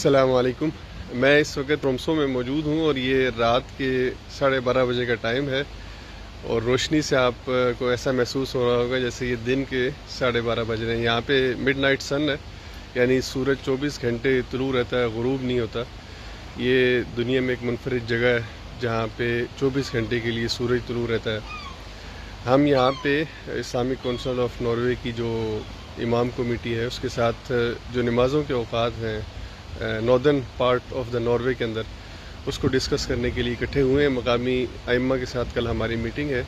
السلام علیکم۔ میں اس وقت رومسو میں موجود ہوں اور یہ رات کے 12:30 بجے کا ٹائم ہے اور روشنی سے آپ کو ایسا محسوس ہو رہا ہوگا جیسے یہ دن کے 12:30 بج رہے ہیں۔ یہاں پہ مڈ نائٹ سن ہے، یعنی سورج 24 گھنٹے طلوع رہتا ہے، غروب نہیں ہوتا۔ یہ دنیا میں ایک منفرد جگہ ہے جہاں پہ 24 گھنٹے کے لیے سورج طلوع رہتا ہے۔ ہم یہاں پہ اسلامک کونسل آف ناروے کی جو امام کمیٹی ہے اس کے ساتھ جو نمازوں کے اوقات ہیں northern part of the Norway کے اندر، اس کو ڈسکس کرنے کے لیے اکٹھے ہوئے ہیں۔ مقامی ائمہ کے ساتھ کل ہماری میٹنگ ہے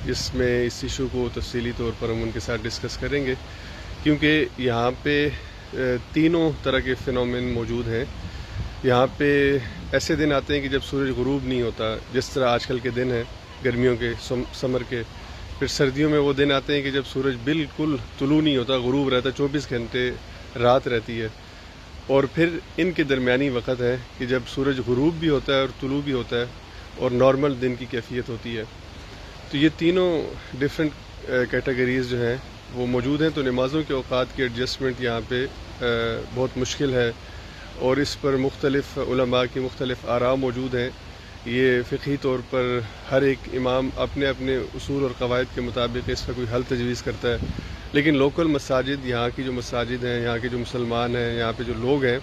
جس میں اس ایشو کو تفصیلی طور پر ہم ان کے ساتھ ڈسکس کریں گے، کیونکہ یہاں پہ تینوں طرح کے فینومین موجود ہیں۔ یہاں پہ ایسے دن آتے ہیں کہ جب سورج غروب نہیں ہوتا، جس طرح آج کل کے دن ہیں گرمیوں کے، سمر کے۔ پھر سردیوں میں وہ دن آتے ہیں کہ جب سورج بالکل طلوع نہیں ہوتا، غروب رہتا ہے، 24 گھنٹے رات رہتی ہے۔ اور پھر ان کے درمیانی وقت ہے کہ جب سورج غروب بھی ہوتا ہے اور طلوع بھی ہوتا ہے اور نارمل دن کی کیفیت ہوتی ہے۔ تو یہ تینوں ڈیفرنٹ کیٹیگریز جو ہیں وہ موجود ہیں۔ تو نمازوں کے اوقات کی ایڈجسٹمنٹ یہاں پہ بہت مشکل ہے اور اس پر مختلف علماء کی مختلف آراء موجود ہیں۔ یہ فقہی طور پر ہر ایک امام اپنے اپنے اصول اور قواعد کے مطابق اس کا کوئی حل تجویز کرتا ہے، لیکن لوکل مساجد، یہاں کی جو مساجد ہیں، یہاں کے جو مسلمان ہیں، یہاں پہ جو لوگ ہیں،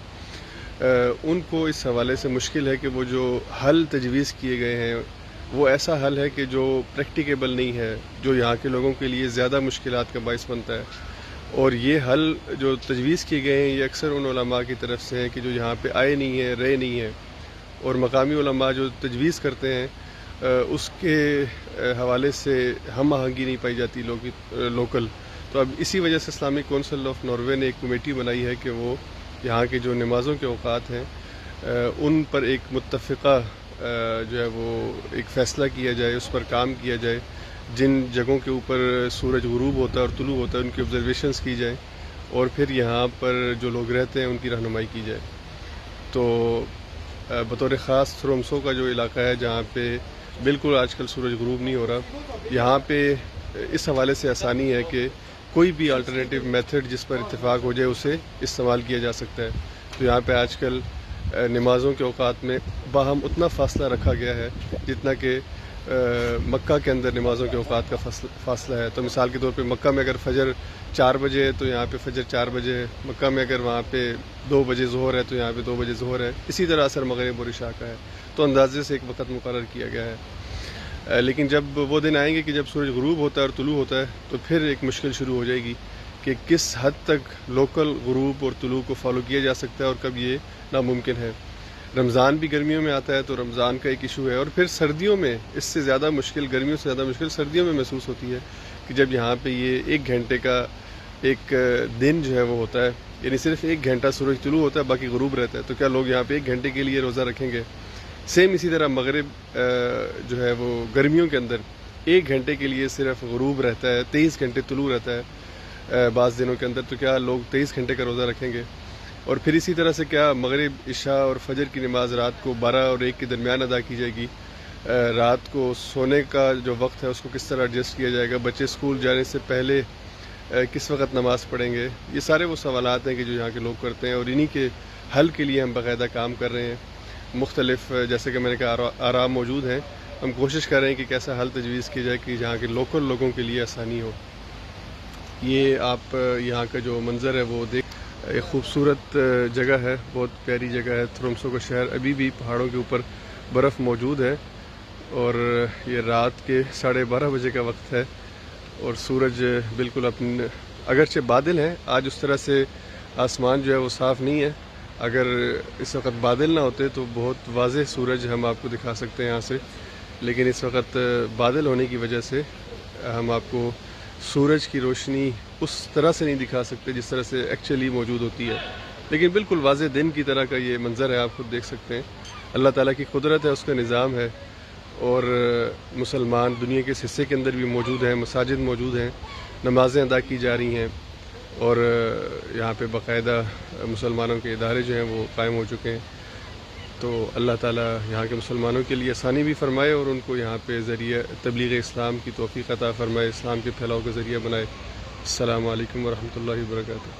ان کو اس حوالے سے مشکل ہے کہ وہ جو حل تجویز کیے گئے ہیں وہ ایسا حل ہے کہ جو پریکٹیکیبل نہیں ہے، جو یہاں کے لوگوں کے لیے زیادہ مشکلات کا باعث بنتا ہے۔ اور یہ حل جو تجویز کیے گئے ہیں یہ اکثر ان علماء کی طرف سے ہیں کہ جو یہاں پہ آئے نہیں ہیں، رہے نہیں ہیں، اور مقامی علماء جو تجویز کرتے ہیں اس کے حوالے سے ہم آہنگی نہیں پائی جاتی لوکل۔ تو اب اسی وجہ سے اسلامک کونسل آف ناروے نے ایک کمیٹی بنائی ہے کہ وہ یہاں کے جو نمازوں کے اوقات ہیں ان پر ایک متفقہ جو ہے وہ ایک فیصلہ کیا جائے، اس پر کام کیا جائے۔ جن جگہوں کے اوپر سورج غروب ہوتا ہے اور طلوع ہوتا ہے ان کی آبزرویشنز کی جائیں اور پھر یہاں پر جو لوگ رہتے ہیں ان کی رہنمائی کی جائے۔ تو بطور خاص رومسو کا جو علاقہ ہے جہاں پہ بالکل آج کل سورج غروب نہیں ہو رہا، یہاں پہ اس حوالے سے آسانی ہے کہ کوئی بھی الٹرنیٹیو میتھڈ جس پر اتفاق ہو جائے اسے استعمال کیا جا سکتا ہے۔ تو یہاں پہ آج کل نمازوں کے اوقات میں باہم اتنا فاصلہ رکھا گیا ہے جتنا کہ مکہ کے اندر نمازوں کے اوقات کا فاصلہ ہے۔ تو مثال کے طور پہ مکہ میں اگر فجر 4 بجے ہے تو یہاں پہ فجر 4 بجے ہے، مکہ میں اگر وہاں پہ 2 بجے ظہر ہے تو یہاں پہ 2 بجے ظہر ہے، اسی طرح عصر مغرب اور عشاء کا ہے۔ تو اندازے سے ایک وقت مقرر کیا گیا ہے، لیکن جب وہ دن آئیں گے کہ جب سورج غروب ہوتا ہے اور طلوع ہوتا ہے تو پھر ایک مشکل شروع ہو جائے گی کہ کس حد تک لوکل غروب اور طلوع کو فالو کیا جا سکتا ہے اور کب یہ ناممکن ہے۔ رمضان بھی گرمیوں میں آتا ہے تو رمضان کا ایک ایشو ہے، اور پھر سردیوں میں اس سے زیادہ مشکل، گرمیوں سے زیادہ مشکل سردیوں میں محسوس ہوتی ہے کہ جب یہاں پہ یہ 1 گھنٹے کا ایک دن جو ہے وہ ہوتا ہے، یعنی صرف 1 گھنٹہ سورج طلوع ہوتا ہے، باقی غروب رہتا ہے۔ تو کیا لوگ یہاں پہ 1 گھنٹے کے لیے روزہ رکھیں گے؟ سیم اسی طرح مغرب جو ہے وہ گرمیوں کے اندر 1 گھنٹے کے لیے صرف غروب رہتا ہے، 23 گھنٹے طلوع رہتا ہے بعض دنوں کے اندر۔ تو کیا لوگ 23 گھنٹے کا روزہ رکھیں گے؟ اور پھر اسی طرح سے کیا مغرب، عشاء اور فجر کی نماز رات کو 12 اور 1 کے درمیان ادا کی جائے گی؟ رات کو سونے کا جو وقت ہے اس کو کس طرح ایڈجسٹ کیا جائے گا؟ بچے اسکول جانے سے پہلے کس وقت نماز پڑھیں گے؟ یہ سارے وہ سوالات ہیں کہ جو یہاں کے لوگ کرتے ہیں، اور انہی کے حل کے لیے ہم باقاعدہ کام کر رہے ہیں۔ مختلف جیسے کہ میں نے کہا آراء موجود ہیں، ہم کوشش کر رہے ہیں کہ کیسا حل تجویز کیا جائے کہ جہاں کے لوکل لوگوں کے لیے آسانی ہو۔ یہ آپ یہاں کا جو منظر ہے وہ دیکھ، ایک خوبصورت جگہ ہے، بہت پیاری جگہ ہے۔ رومسو کا شہر ابھی بھی پہاڑوں کے اوپر برف موجود ہے، اور یہ رات کے 12:30 بجے کا وقت ہے اور سورج بالکل اپنے، اگرچہ بادل ہیں آج، اس طرح سے آسمان جو ہے وہ صاف نہیں ہے۔ اگر اس وقت بادل نہ ہوتے تو بہت واضح سورج ہم آپ کو دکھا سکتے ہیں یہاں سے، لیکن اس وقت بادل ہونے کی وجہ سے ہم آپ کو سورج کی روشنی اس طرح سے نہیں دکھا سکتے جس طرح سے ایکچولی موجود ہوتی ہے، لیکن بالکل واضح دن کی طرح کا یہ منظر ہے، آپ خود دیکھ سکتے ہیں۔ اللہ تعالیٰ کی قدرت ہے، اس کا نظام ہے، اور مسلمان دنیا کے اس حصے کے اندر بھی موجود ہیں، مساجد موجود ہیں، نمازیں ادا کی جا رہی ہیں، اور یہاں پہ باقاعدہ مسلمانوں کے ادارے جو ہیں وہ قائم ہو چکے ہیں۔ تو اللہ تعالیٰ یہاں کے مسلمانوں کے لیے آسانی بھی فرمائے اور ان کو یہاں پہ ذریعہ تبلیغ اسلام کی توفیق عطا فرمائے، اسلام کے پھیلاؤ کا ذریعہ بنائے۔ السلام علیکم ورحمۃ اللہ وبرکاتہ۔